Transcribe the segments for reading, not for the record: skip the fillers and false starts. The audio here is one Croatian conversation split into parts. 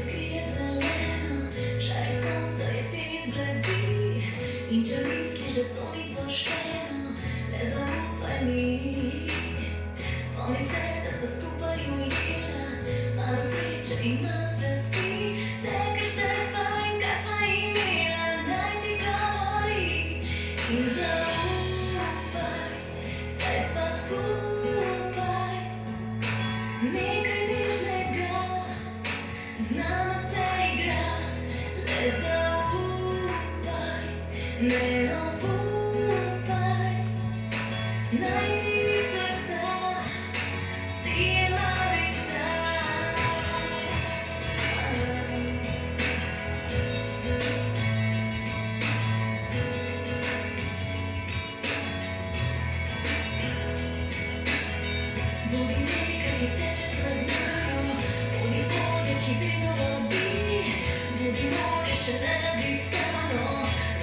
prekrije zeleno, žari sonca, jeseni zbledi. I če misliš, da to ni pošteno, ne zaupaj mi. Spomni se, da sva skupaj ujela, malo sreče in malo strasti. Vse, kar zdaj sva in kaj sva imela, naj ti govori. In zaupaj, saj sva skupaj. Nekaj nežnega z nama se igra, le zaupaj, ne obupaj. Naj ti srca sije marica. Budi reka, ki teče zagnano, budi polje, ki vedno vodi. Budi morje, še neraziskano,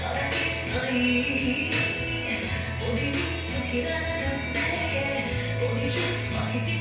gora, ki stoji. Budi misel, ki rada nasmeje, budi čustva, ki ti